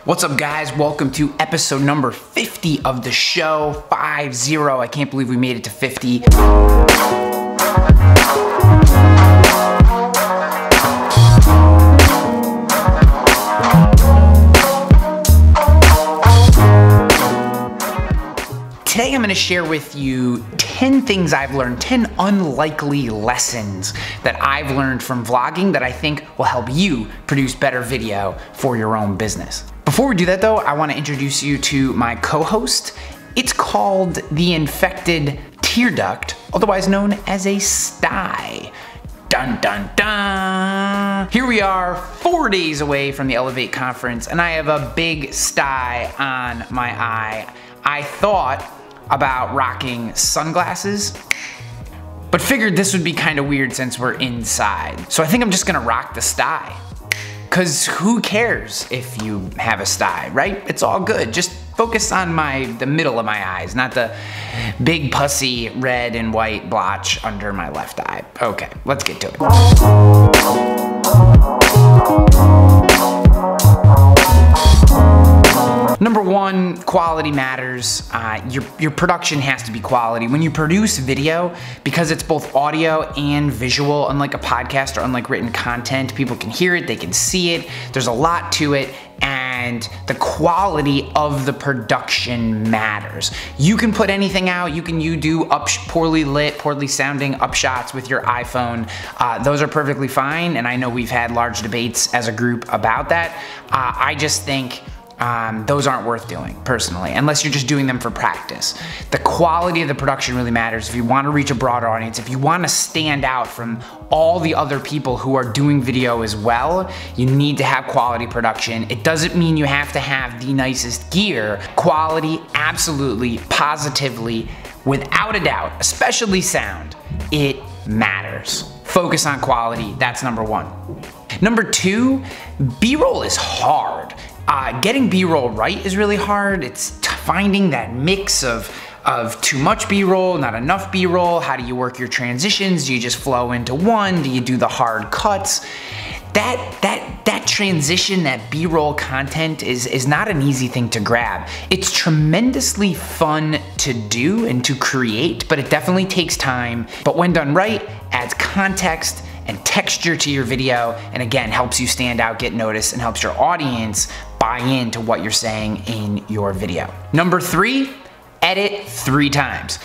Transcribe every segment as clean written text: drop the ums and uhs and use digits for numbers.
What's up, guys? Welcome to episode number 50 of the show. 50. I can't believe we made it to 50. Today I'm going to share with you 10 things I've learned, 10 unlikely lessons that I've learned from vlogging that I think will help you produce better video for your own business. Before we do that though, I want to introduce you to my co-host. It's called the infected tear duct, otherwise known as a sty. Dun dun dun! Here we are, 4 days away from the Elevate conference, and I have a big sty on my eye. I thought about rocking sunglasses, but figured this would be kind of weird since we're inside. So I think I'm just gonna rock the sty. Cause who cares if you have a sty, right? It's all good. Just focus on the middle of my eyes, not the big pussy red and white blotch under my left eye. Okay, let's get to it. Number one, quality matters. Your production has to be quality. When you produce video, because it's both audio and visual, unlike a podcast or unlike written content, people can hear it, they can see it, there's a lot to it, and the quality of the production matters. You can put anything out, you do poorly lit, poorly sounding upshots with your iPhone. Those are perfectly fine, and I know we've had large debates as a group about that. I just think those aren't worth doing, personally, unless you're just doing them for practice. The quality of the production really matters. If you want to reach a broader audience, if you want to stand out from all the other people who are doing video as well, you need to have quality production. It doesn't mean you have to have the nicest gear. Quality, absolutely, positively, without a doubt, especially sound, it matters. Focus on quality, that's number one. Number two, B-roll is hard. Getting B-roll right is really hard. It's finding that mix of too much B-roll, not enough B-roll. How do you work your transitions? Do you just flow into one? Do you do the hard cuts? That transition, that B-roll content is not an easy thing to grab. It's tremendously fun to do and to create, but it definitely takes time. But when done right, adds context and texture to your video, and again, helps you stand out, get noticed, and helps your audience buy into what you're saying in your video. Number three, edit 3 times.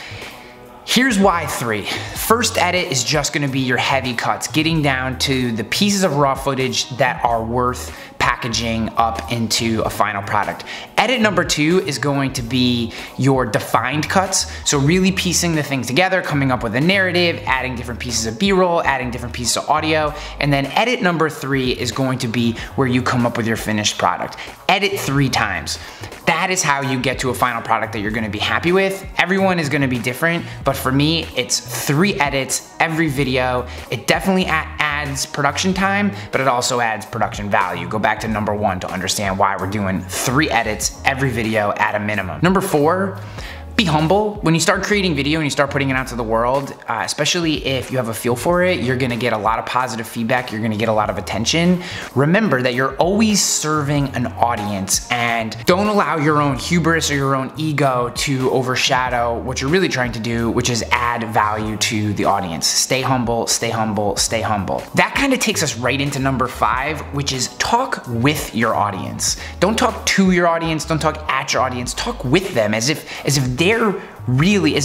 Here's why 3. First edit is just gonna be your heavy cuts, getting down to the pieces of raw footage that are worth packaging up into a final product. Edit number 2 is going to be your defined cuts. So really piecing the things together, coming up with a narrative, adding different pieces of B-roll, adding different pieces of audio. And then edit number 3 is going to be where you come up with your finished product. Edit 3 times. That is how you get to a final product that you're gonna be happy with. Everyone is gonna be different, but for me, it's 3 edits every video. It definitely adds production time, but it also adds production value. Go back to number 1 to understand why we're doing 3 edits every video at a minimum. Number 4, be humble. When you start creating video and you start putting it out to the world, especially if you have a feel for it, you're gonna get a lot of positive feedback, you're gonna get a lot of attention. Remember that you're always serving an audience, and don't allow your own hubris or your own ego to overshadow what you're really trying to do, which is add value to the audience. Stay humble, stay humble, stay humble. That kind of takes us right into number 5, which is talk with your audience. Don't talk to your audience, don't talk at your audience, talk with them as if as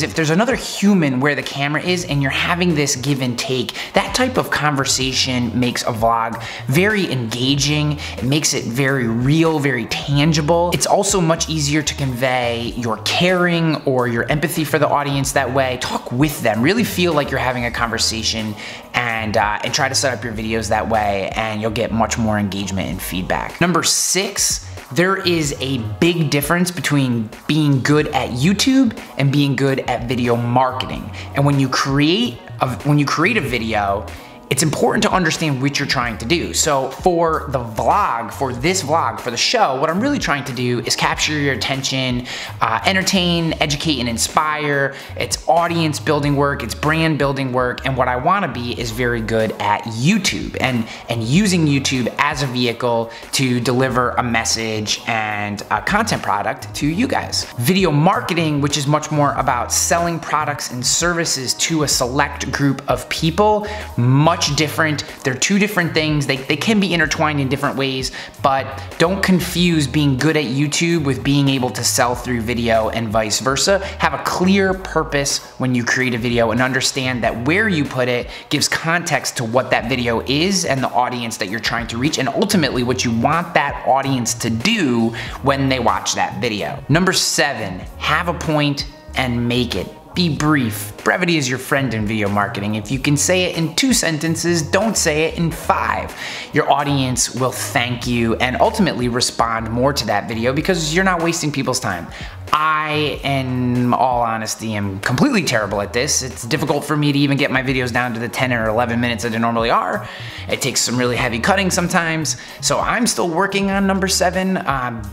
if there's another human where the camera is and you're having this give and take. That type of conversation makes a vlog very engaging. It makes it very real, very tangible. It's also much easier to convey your caring or your empathy for the audience that way. Talk with them, really feel like you're having a conversation, and try to set up your videos that way, and you'll get much more engagement and feedback. Number 6, there is a big difference between being good at YouTube and being good at video marketing. And when you create a video, it's important to understand what you're trying to do. So for the vlog, for the show, what I'm really trying to do is capture your attention, entertain, educate, and inspire. It's audience building work, it's brand building work, and what I wanna be is very good at YouTube and using YouTube as a vehicle to deliver a message and a content product to you guys. Video marketing, which is much more about selling products and services to a select group of people, much different. They're two different things. They can be intertwined in different ways, but don't confuse being good at YouTube with being able to sell through video and vice versa. Have a clear purpose when you create a video and understand that where you put it gives context to what that video is and the audience that you're trying to reach, and ultimately what you want that audience to do when they watch that video. Number 7, have a point and make it. Be brief. Brevity is your friend in video marketing. If you can say it in 2 sentences, don't say it in 5. Your audience will thank you and ultimately respond more to that video because you're not wasting people's time. I, in all honesty, am completely terrible at this. It's difficult for me to even get my videos down to the 10 or 11 minutes that they normally are. It takes some really heavy cutting sometimes. So I'm still working on number 7,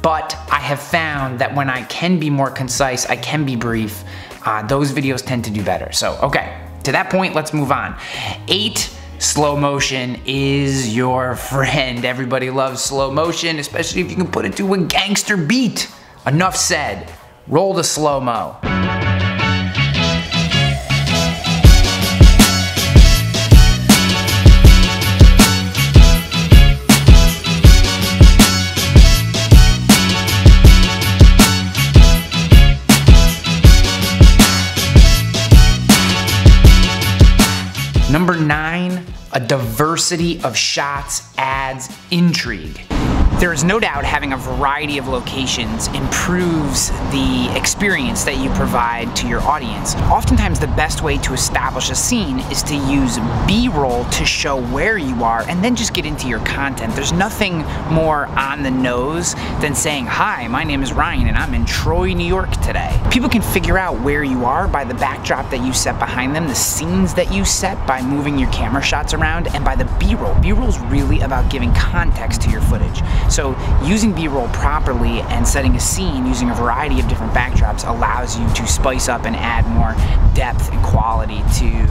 but I have found that when I can be more concise, I can be brief, those videos tend to do better. So, okay, to that point, let's move on. 8, slow motion is your friend. Everybody loves slow motion, especially if you can put it to a gangster beat. Enough said. Roll the slow-mo. Number 9, a diversity of shots adds intrigue. There is no doubt having a variety of locations improves the experience that you provide to your audience. Oftentimes the best way to establish a scene is to use B-roll to show where you are and then just get into your content. There's nothing more on the nose than saying, "Hi, my name is Ryan and I'm in Troy, New York today." People can figure out where you are by the backdrop that you set behind them, the scenes that you set by moving your camera shots around, and by the B-roll. B-roll is really about giving context to your footage. So using B-roll properly and setting a scene using a variety of different backdrops allows you to spice up and add more depth and quality to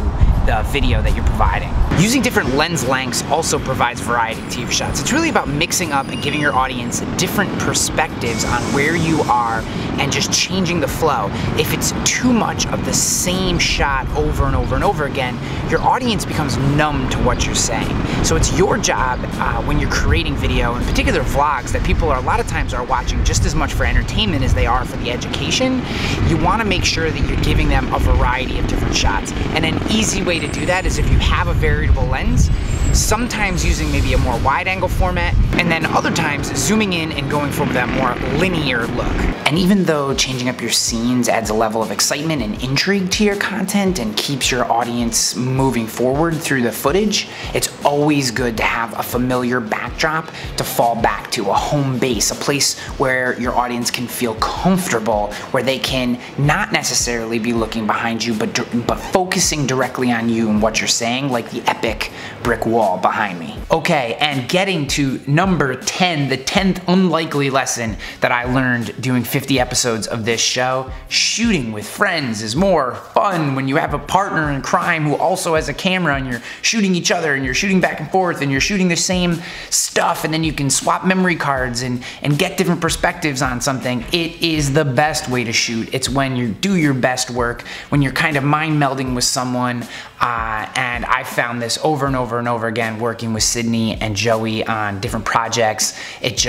the video that you're providing. Using different lens lengths also provides variety to your shots. It's really about mixing up and giving your audience different perspectives on where you are and just changing the flow. If it's too much of the same shot over and over and over again, your audience becomes numb to what you're saying. So it's your job when you're creating video, in particular vlogs, that people are a lot of times are watching just as much for entertainment as they are for the education. You want to make sure that you're giving them a variety of different shots. And an easy way to do that is if you have a variable lens, sometimes using maybe a more wide angle format, and then other times zooming in and going for that more linear look. And even though changing up your scenes adds a level of excitement and intrigue to your content and keeps your audience moving forward through the footage, it's always good to have a familiar backdrop to fall back to, a home base, a place where your audience can feel comfortable, where they can not necessarily be looking behind you, but focusing directly on you and what you're saying, like the epic brick wall behind me. Okay, and getting to number 10, the 10th unlikely lesson that I learned doing 50 episodes of this show: shooting with friends is more fun when you have a partner in crime who also has a camera and you're shooting each other and you're shooting back and forth and you're shooting the same stuff, and then you can swap memory cards and get different perspectives on something. It is the best way to shoot. It's when you do your best work, when you're kind of mind melding with someone, and I found this over and over and over again working with Sydney and Joey on different projects. It's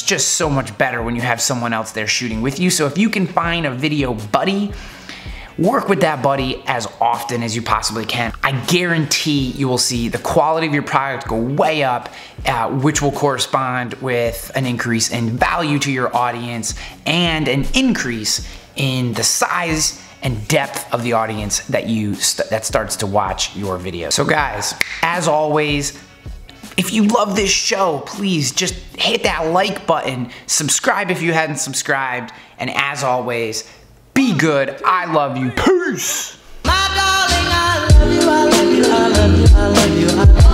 just so much better when you have someone else there shooting with you. So if you can find a video buddy, work with that buddy as often as you possibly can. I guarantee you will see the quality of your product go way up, which will correspond with an increase in value to your audience and an increase in the size and depth of the audience that starts to watch your video. So guys, as always, if you love this show, please just hit that like button, subscribe if you hadn't subscribed, and as always, be good. I love you. Peace. My darling, I love you. love you, I love you, I love you, I love you, I love you.